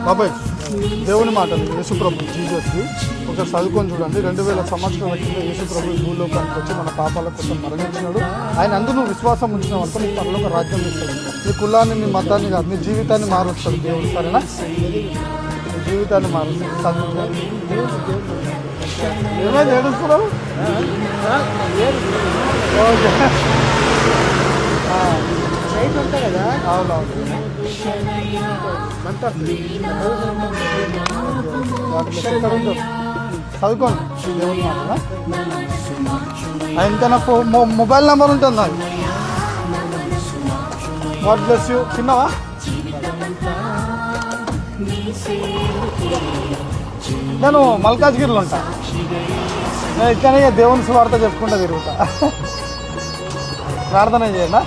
బాబాయ్ దేవుని మాటలు యేసుప్రభు జీసస్కి ఒకసారి చదువుకొని చూడండి. 2000 సంవత్సరాల కింద యేసుప్రభు భూలోకానికి వచ్చి మన పాపాల కోసం మరణించినాడు. ఆయన అందు నువ్వు విశ్వాసం ఉంచినావు అనుకో నీ పరలోక రాజ్యం ఇస్తాడు. నీ కులాన్ని నీ మతాన్ని కాదు నీ జీవితాన్ని మారుస్తాడు దేవుడు. సరేనా? నీ జీవితాన్ని మారుస్తాడు. చదువు ఏమైనా ఏడుస్తున్నావు? ఓకే ఉంటాయి కదా. అవునవును చదువుకోండి దేవుని మాట. ఇంకా నాకు మొబైల్ నెంబర్ ఉంటుంది నాకు. God bless you. చిన్నవా? నేను మల్కాజ్గిరిలో ఉంటా. నేను ఇక్కడనే దేవుని సువార్త చెప్పుకుంటా తిరుగుతా. ప్రార్థన చేయండి.